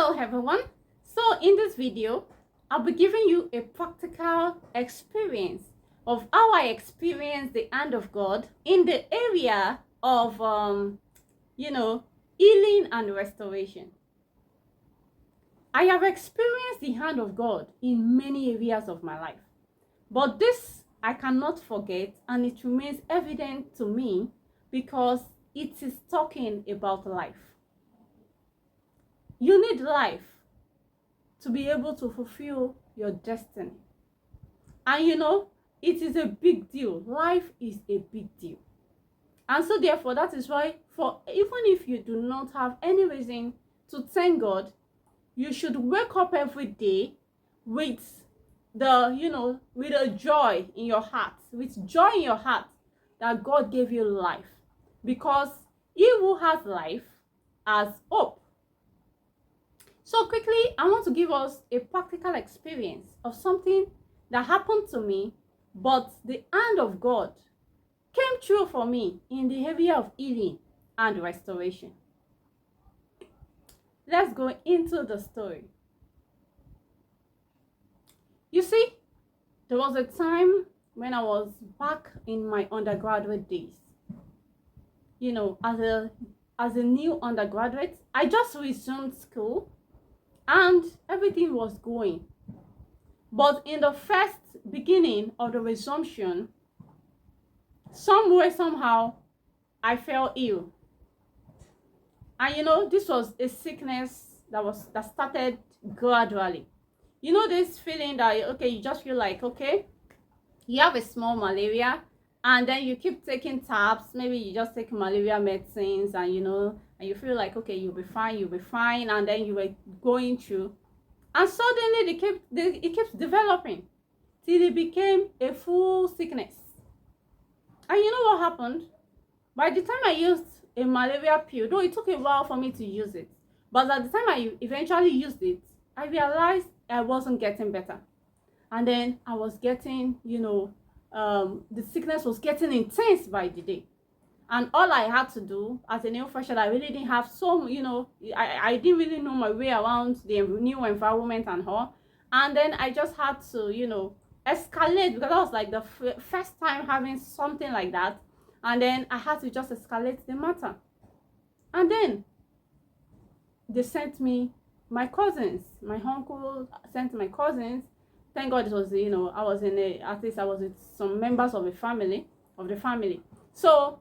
Hello everyone. So in this video, I'll be giving you a practical experience of how I experienced the hand of God in the area of healing and restoration. I have experienced the hand of God in many areas of my life, but this I cannot forget, and it remains evident to me because it is talking about life. You need life to be able to fulfill your destiny. And it is a big deal. Life is a big deal. And so therefore, that is why, for even if you do not have any reason to thank God, you should wake up every day with with a joy in your heart, that God gave you life. Because he who has life has hope. So quickly, I want to give us a practical experience of something that happened to me, but the hand of God came true for me in the area of healing and restoration. Let's go into the story. You see, there was a time when I was back in my undergraduate days. As a new undergraduate, I just resumed school and everything was going. But in the first beginning of the resumption, somehow, I fell ill. And this was a sickness that started gradually. This feeling that, okay, you just feel like, okay, you have a small malaria, and then you keep taking tabs. Maybe you just take malaria medicines, and you feel like, okay, you'll be fine, and then you were going through, and suddenly it keeps developing till it became a full sickness. And you know what happened? By the time I used a malaria pill, though it took a while for me to use it, but at the time I eventually used it, I realized I wasn't getting better. And then I was getting, the sickness was getting intense by the day. And all I had to do as a new fresher, I really didn't have I didn't really know my way around the new environment and all. And then I just had to, escalate, because that was like the first time having something like that. And then I had to just escalate the matter. And then they sent me my cousins. My uncle sent my cousins. Thank God it was, I was I was with some members of the family. So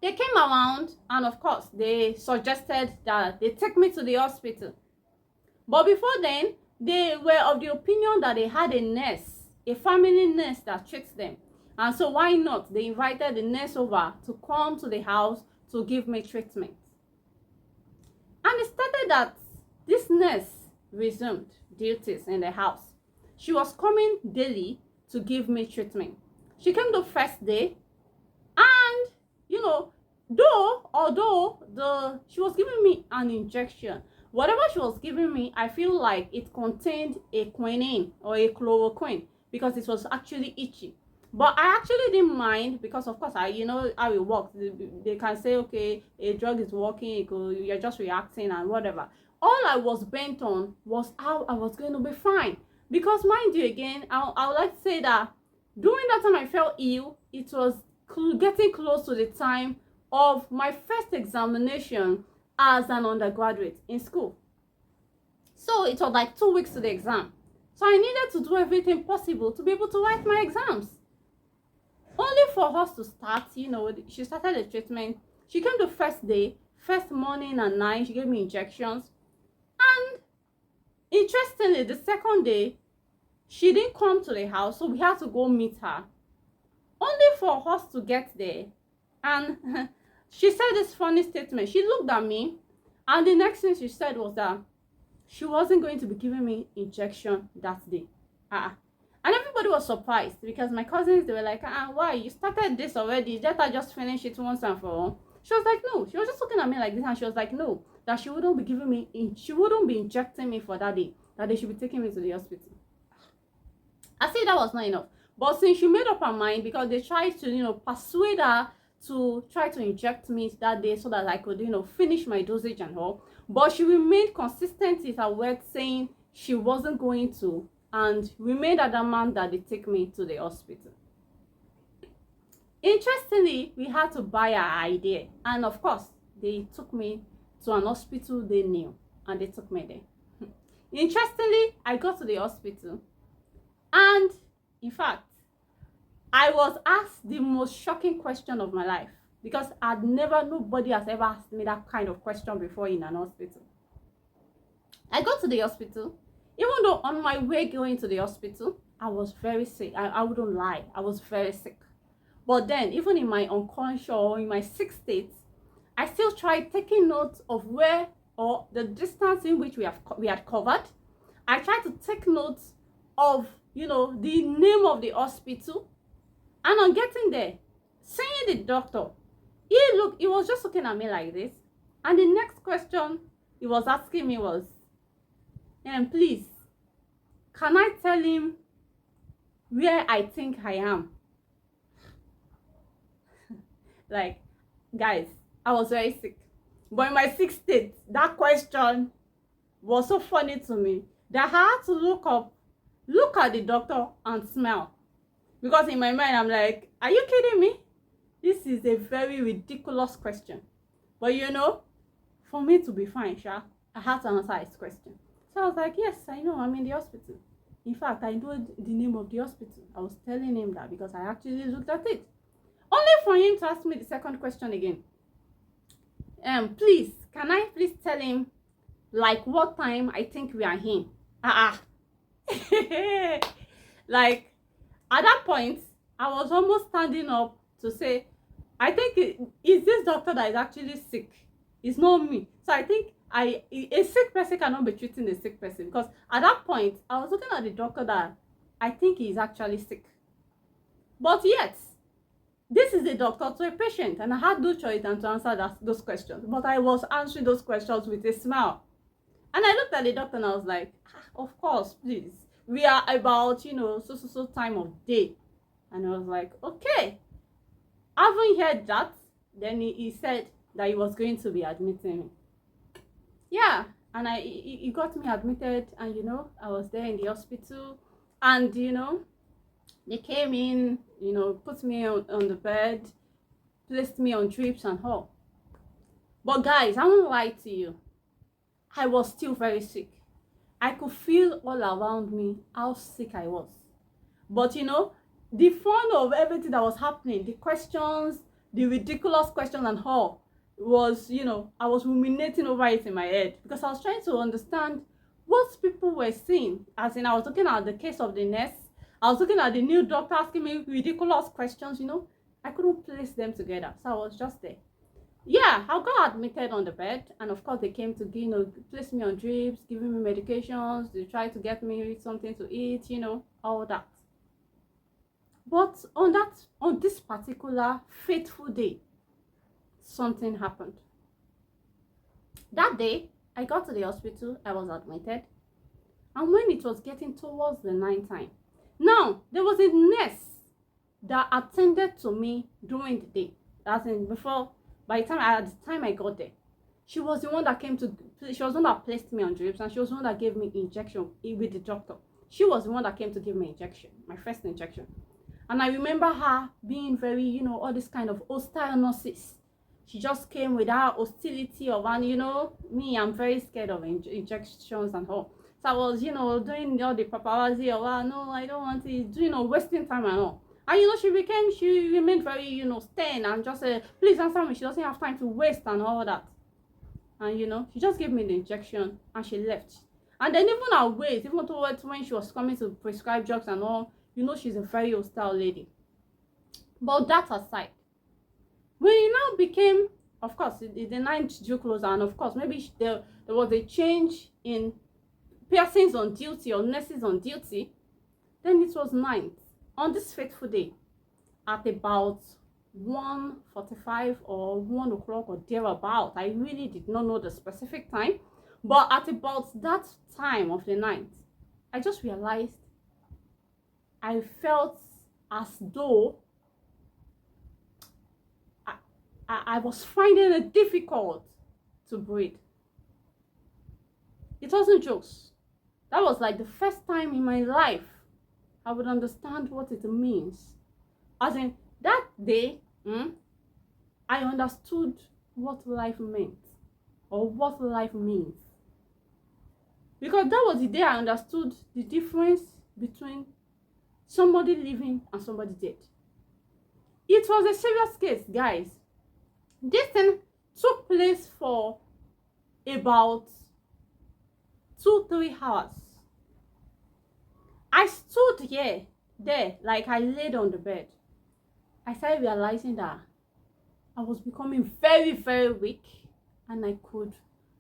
they came around, and of course, they suggested that they take me to the hospital. But before then, they were of the opinion that they had a nurse, a family nurse that treats them. And so why not? They invited the nurse over to come to the house to give me treatment. And it started that this nurse resumed duties in the house. She was coming daily to give me treatment. She came the first day, and although she was giving me an injection, whatever she was giving me, I feel like it contained a quinine or a chloroquine, because it was actually itchy. But I actually didn't mind, because of course how it works. They can say, okay, a drug is working, you're just reacting and whatever. All I was bent on was how I was going to be fine. Because mind you, again, I would like to say that during that time I felt ill, it was getting close to the time of my first examination as an undergraduate in school. So it was like 2 weeks to the exam. So I needed to do everything possible to be able to write my exams. Only for us to start, she started the treatment. She came the first day, first morning and night, she gave me injections. And interestingly, the second day, she didn't come to the house, so we had to go meet her. Only for us to get there, and she said this funny statement. She looked at me, and the next thing she said was that she wasn't going to be giving me injection that day. And everybody was surprised, because my cousins, they were like, why? You started this already. Let her just finish it once and for all. She was like, no. She was just looking at me like this, and she was like, no, that she wouldn't be injecting me for that day. That they should be taking me to the hospital. I said that was not enough. But since she made up her mind, because they tried to, persuade her to try to inject me that day so that I could, finish my dosage and all. But she remained consistent with her word, saying she wasn't going to, and remained adamant that they take me to the hospital. Interestingly, we had to buy our idea, and of course, they took me to an hospital they knew, and they took me there. Interestingly, I got to the hospital, and in fact, I was asked the most shocking question of my life, because nobody has ever asked me that kind of question before in an hospital. I got to the hospital, even though on my way going to the hospital, I was very sick. I wouldn't lie, I was very sick. But then, even in my unconscious or in my sick state, I still tried taking note of where or the distance in which we had covered. I tried to take notes of, the name of the hospital. And on getting there, seeing the doctor, he was just looking at me like this. And the next question he was asking me was, please, can I tell him where I think I am? Like, guys, I was very sick. But in my sick state, that question was so funny to me that I had to look at the doctor and smile. Because in my mind, I'm like, are you kidding me? This is a very ridiculous question. But for me to be fine, I had to answer his question. So I was like, yes, I know, I'm in the hospital. In fact, I know the name of the hospital. I was telling him that because I actually looked at it. Only for him to ask me the second question again. Please, can I please tell him, like, what time I think we are in? Like, at that point, I was almost standing up to say, I think it's this doctor that is actually sick. It's not me. So I think a sick person cannot be treating a sick person, because at that point, I was looking at the doctor that I think he is actually sick. But yet, this is a doctor to a patient, and I had no choice than to answer those questions. But I was answering those questions with a smile. And I looked at the doctor and I was like, of course, please. We are about, so time of day. And I was like, okay. Having heard that, then he said that he was going to be admitting me. Yeah, and he got me admitted, and I was there in the hospital, and they came in, put me on the bed, placed me on drips and all. But guys, I won't lie to you, I was still very sick. I could feel all around me how sick I was. But the fun of everything that was happening, the questions, the ridiculous questions and all, was, I was ruminating over it in my head, because I was trying to understand what people were seeing. As in, I was looking at the case of the nurse, I was looking at the new doctor asking me ridiculous questions, I couldn't place them together. So I was just there. Yeah, I got admitted on the bed, and of course they came to, place me on drips, giving me medications, they tried to get me something to eat, all that. But on this particular fateful day, something happened. That day, I got to the hospital, I was admitted, and when it was getting towards the night time, now there was a nurse that attended to me during the day. As in, at the time I got there, she was the one that she was the one that placed me on drips, and she was the one that gave me injection with the doctor. She was the one that came to give me injection, my first injection. And I remember her being very, all this kind of hostile nurses. She just came with her hostility of, and me, I'm very scared of injections and all. So I was, doing all the paparazzi of, no, I don't want it, wasting time and all. And she remained very, stern and just said, please answer me, she doesn't have time to waste and all that. And she just gave me the injection and she left. And then even her ways, even towards when she was coming to prescribe drugs and all, she's a very hostile lady. But that aside, when it now became, of course, the night drew closer, and of course, maybe there was a change in persons on duty or nurses on duty, then it was night. On this fateful day, at about 1:45 or 1 o'clock or thereabout, I really did not know the specific time, but at about that time of the night, I just realized I felt as though I was finding it difficult to breathe. It wasn't jokes. That was like the first time in my life I would understand what it means. As in, that day, I understood what life meant, or what life means. Because that was the day I understood the difference between somebody living and somebody dead. It was a serious case, guys. This thing took place for about 2-3 hours. I stood there, like I laid on the bed. I started realizing that I was becoming very, very weak and I could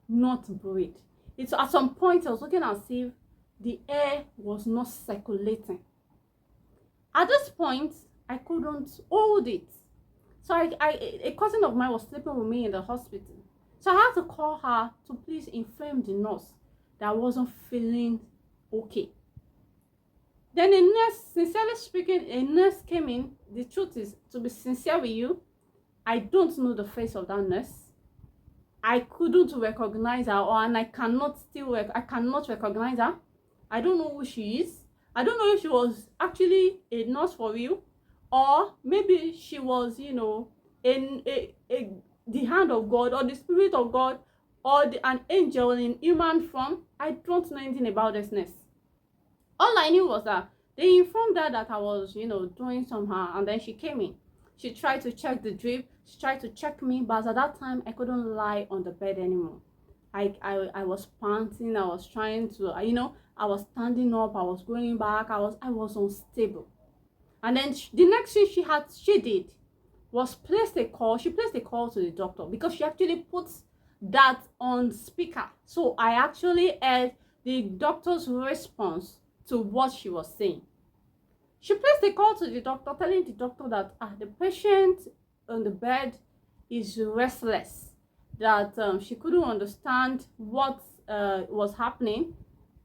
not breathe. It's at some point I was looking as if the air was not circulating. At this point, I couldn't hold it. So a cousin of mine was sleeping with me in the hospital. So I had to call her to please inform the nurse that I wasn't feeling okay. Then a nurse, sincerely speaking, a nurse came in. The truth is, to be sincere with you, I don't know the face of that nurse. I couldn't recognize her, and I cannot recognize her. I don't know who she is. I don't know if she was actually a nurse for real, or maybe she was, the hand of God, or the spirit of God, or an angel in human form. I don't know anything about this nurse. All I knew was that they informed her that I was, doing somehow, and then she came in. She tried to check the drip. She tried to check me, but at that time, I couldn't lie on the bed anymore. I was panting. I was trying to, I was standing up. I was going back. I was unstable. And then the next thing she did was place a call. She placed a call to the doctor because she actually put that on speaker. So I actually heard the doctor's response to what she was saying. She placed a call to the doctor, telling the doctor that the patient on the bed is restless, that she couldn't understand what was happening.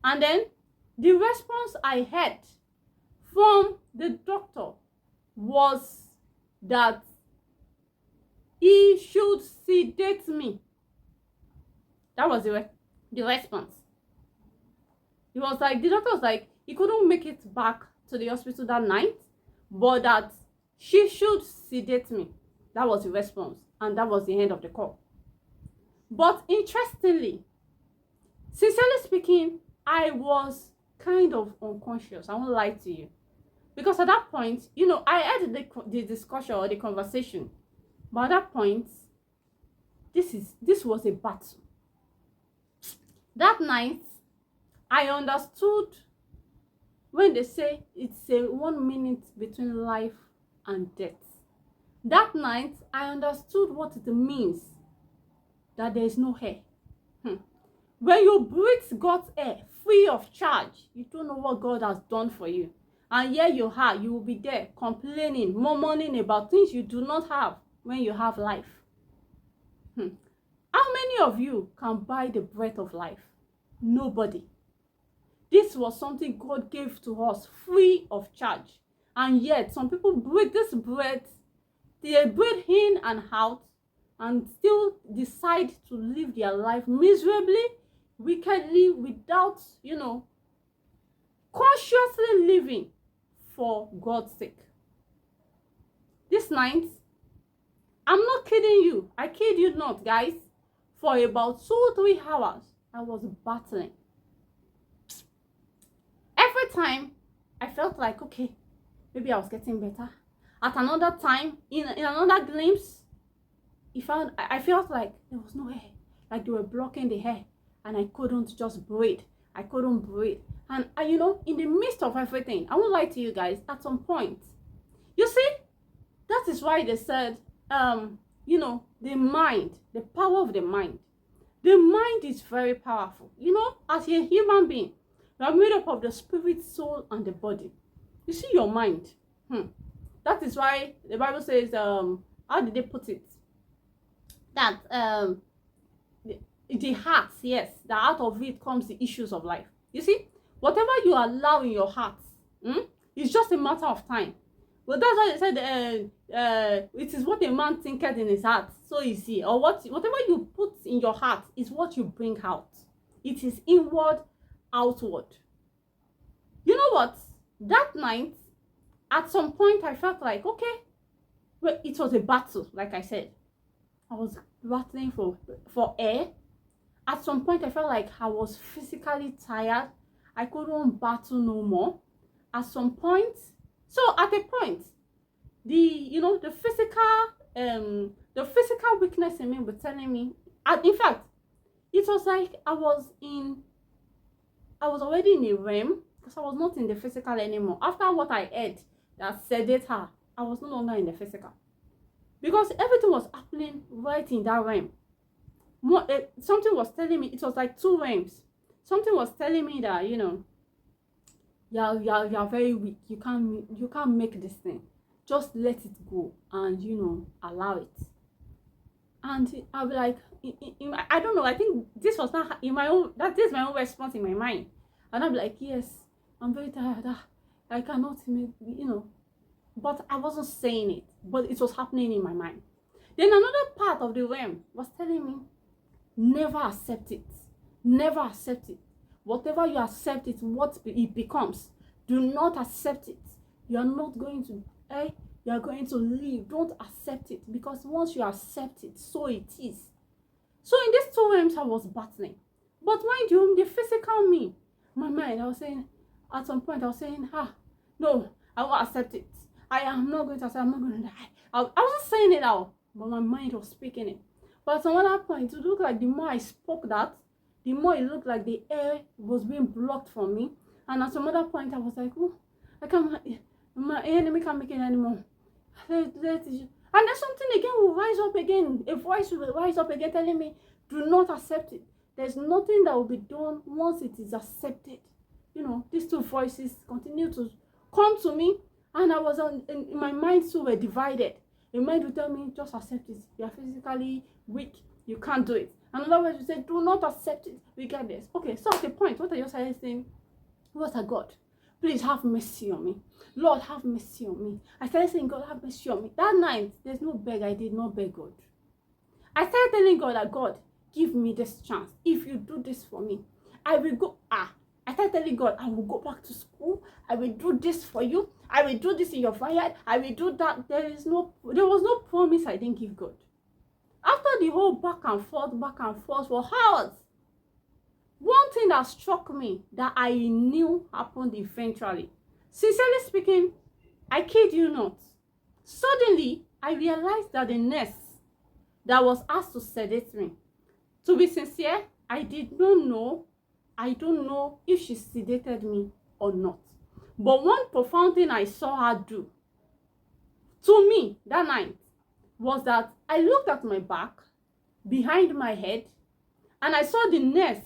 And then the response I heard from the doctor was that he should sedate me. That was the response. It was like, the doctor was like, he couldn't make it back to the hospital that night, but that she should sedate me. That was the response, and that was the end of the call. But interestingly, sincerely speaking, I was kind of unconscious. I won't lie to you, because at that point, I heard the discussion or the conversation, but at that point, this was a battle. That night, I understood when they say it's a 1 minute between life and death. That night, I understood what it means that there is no air. When you breathe God's air free of charge, you don't know what God has done for you. And here you are, you will be there complaining, murmuring about things you do not have when you have life. How many of you can buy the breath of life? Nobody. This was something God gave to us free of charge. And yet, some people breathe this breath, they breathe in and out, and still decide to live their life miserably, wickedly, without, consciously living for God's sake. This night, I'm not kidding you. I kid you not, guys. For about 2-3 hours, I was battling. Every time, I felt like, okay, maybe I was getting better. At another time, in another glimpse, I felt like there was no air. Like they were blocking the air, and I couldn't just breathe. I couldn't breathe. And, in the midst of everything, I won't lie to you guys, at some point, you see, that is why they said, the mind, the power of the mind. The mind is very powerful. As a human being, you are made up of the spirit, soul, and the body. You see your mind. That is why the Bible says, how did they put it? That the heart, yes, the out of it comes the issues of life. You see, whatever you allow in your heart, it's just a matter of time. Well, that's why they said, it is what a man thinketh in his heart, so is he. Or whatever you put in your heart is what you bring out. It is inward, outward. You know what? That night, at some point, I felt like, okay, well, it was a battle, like I said. I was battling for air. At some point, I felt like I was physically tired. I couldn't battle no more. At some point, so at a point, the physical weakness in me was telling me, and in fact, it was like I was already in a realm, because I was not in the physical anymore. After what I heard that sedate her, I was no longer in the physical, because everything was happening right in that realm. Something was telling me, it was like two realms. Something was telling me that, you're very weak. You can't make this thing. Just let it go and allow it. And I'll be like, I don't know. I think this was not in my own. That is my own response in my mind. And I'll be like, yes, I'm very tired. I cannot, But I wasn't saying it. But it was happening in my mind. Then another part of the realm was telling me, never accept it. Never accept it. Whatever you accept, it's what it becomes. Do not accept it. You are not going to, you are going to leave. Don't accept it, because once you accept it, so it is. So in these two realms, I was battling. But mind you, the physical me, my mind, I was saying, at some point, I was saying, no, I won't accept it. I am not going to accept, I'm not going to die. I wasn't saying it out, but my mind was speaking it. But at some other point, it looked like the more I spoke that, the more it looked like the air was being blocked from me. And at some other point, I was like, oh, my enemy can't make it anymore. And then something again will rise up again. A voice will rise up again telling me, do not accept it. There's nothing that will be done once it is accepted. These two voices continue to come to me. And I was in my mind too were divided. The mind will tell me, just accept it. You are physically weak. You can't do it. Another way to say, do not accept it regardless. Okay, so at the point, what are you saying? What a God, please have mercy on me. Lord, have mercy on me. I started saying, God, have mercy on me. That night, there's no beg. I did not beg God. I started telling God that, God, give me this chance. If you do this for me, I will go. I started telling God, I will go back to school. I will do this for you. I will do this in your vineyard. I will do that. There was no promise I didn't give God. After the whole back and forth for hours, one thing that struck me that I knew happened eventually. Sincerely speaking, I kid you not. Suddenly, I realized that the nurse that was asked to sedate me, to be sincere, I don't know if she sedated me or not. But one profound thing I saw her do to me that night was that I looked at my back, behind my head, and I saw the nurse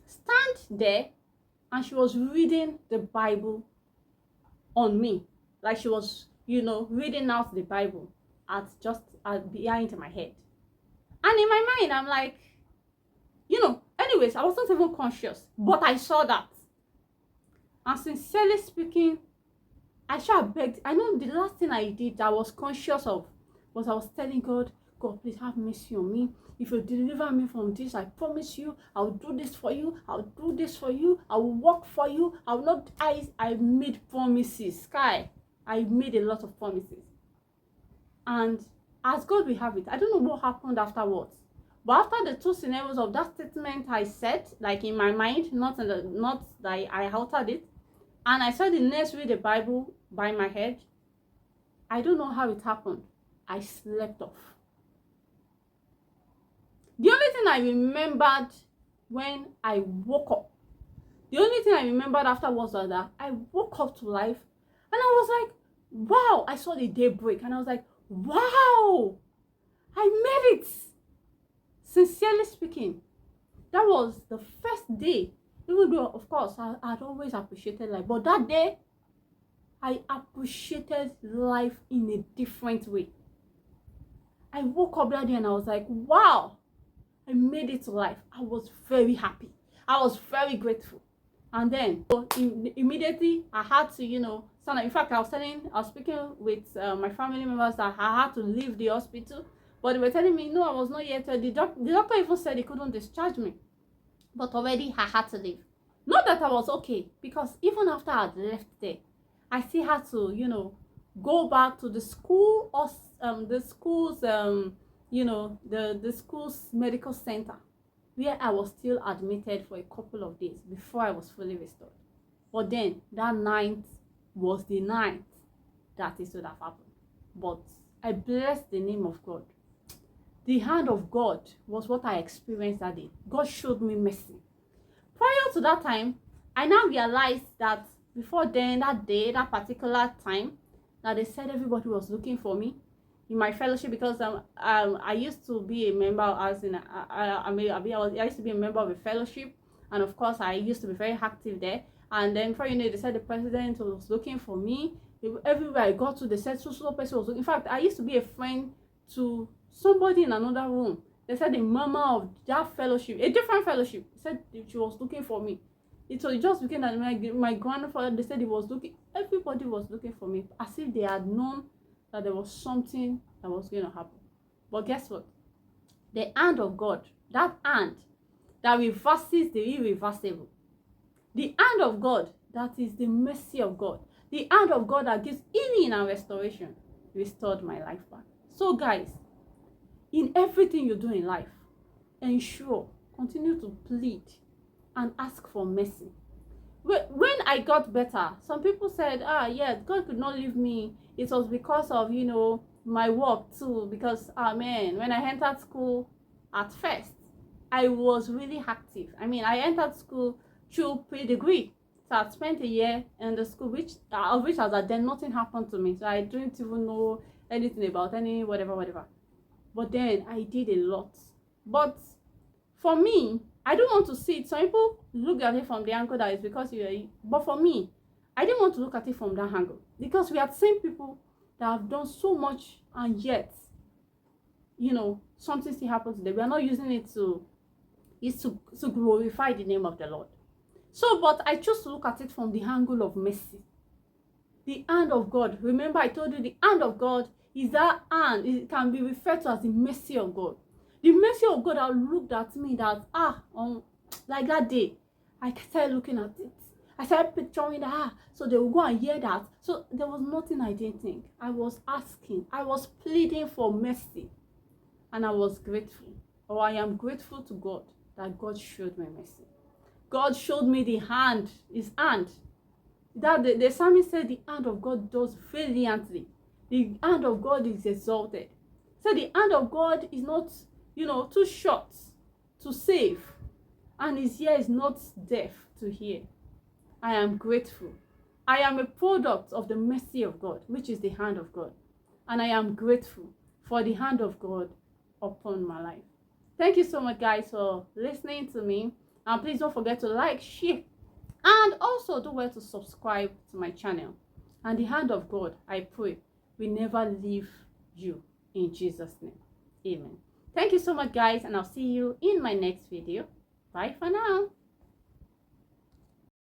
stand there, and she was reading the Bible on me. Like she was, reading out the Bible behind my head. And in my mind, I'm like, anyways, I wasn't even conscious, but I saw that. And sincerely speaking, I begged. I know the last thing I did that I was conscious of was I was telling God, God, please have mercy on me. If you deliver me from this, I promise you, I'll do this for you. I'll do this for you. I will work for you. I made promises. I made a lot of promises. And as God will have it, I don't know what happened afterwards. But after the two scenarios of that statement I said, like in my mind, not that I altered it, and I saw the nurse read the Bible by my head, I don't know how it happened. I slept off. The only thing I remembered when I woke up, the only thing I remembered afterwards was that I woke up to life, and I was like, wow, I saw the day break, and I was like, wow, I made it. Sincerely speaking, that was the first day, even though, of course, I'd always appreciated life, but that day, I appreciated life in a different way. I woke up that day and I was like, wow, I made it to life. I was very happy. I was very grateful. And then immediately I had to, stand up. In fact, I was speaking with my family members that I had to leave the hospital. But they were telling me, no, I was not yet. The doctor even said he couldn't discharge me. but already I had to leave. Not that I was okay, because even after I had left there, I still had to, go back to the school, or the school's the school's medical center, where I was still admitted for a couple of days before I was fully restored. But then that night was the night that it would have happened. But I bless the name of God. The hand of God was what I experienced that day. God showed me mercy. Prior to that time, I now realized that before then, that day, that particular time, that they said everybody was looking for me in my fellowship, because I used to be a member, as in I used to be a member of a fellowship, and of course I used to be very active there. And then before you know, they said the president was looking for me. Everywhere I got to, they said so person was looking. In fact, I used to be a friend to somebody in another room. They said the mama of that fellowship, a different fellowship, said she was looking for me. It was just looking at my grandfather. They said he was looking. Everybody was looking for me, as if they had known that there was something that was going to happen. But guess what? The hand of God, that hand that reverses the irreversible, the hand of God that is the mercy of God, the hand of God that gives healing and restoration, restored my life back. So guys, in everything you do in life, ensure, continue to plead and ask for mercy. When I got better, some people said, yes, God could not leave me. It was because of, my work too. Because, man, when I entered school at first, I was really active. I mean, I entered school through pre-degree. So I spent a year in the school, of which as then nothing happened to me. So I didn't even know anything about any whatever. But then I did a lot. But for me, I don't want to see it. Some people look at it from the angle that it's because but for me, I didn't want to look at it from that angle, because we have seen people that have done so much, and yet, something still happens to them. We are not using it to glorify the name of the Lord. So, but I chose to look at it from the angle of mercy. The hand of God. Remember, I told you the hand of God is that hand. It can be referred to as the mercy of God. The mercy of God that looked at me that, like that day, I started looking at it. I started picturing that, so they will go and hear that. So there was nothing I didn't think. I was asking. I was pleading for mercy. And I was grateful. Or I am grateful to God that God showed me mercy. God showed me the hand, his hand. That the psalmist said the hand of God does valiantly. The hand of God is exalted. So the hand of God is not, too short to save. And his ear is not deaf to hear. I am grateful. I am a product of the mercy of God, which is the hand of God. And I am grateful for the hand of God upon my life. Thank you so much, guys, for listening to me. And please don't forget to like, share, and also don't forget to subscribe to my channel. And the hand of God, I pray, will never leave you, in Jesus' name. Amen. Thank you so much, guys, and I'll see you in my next video. Bye for now.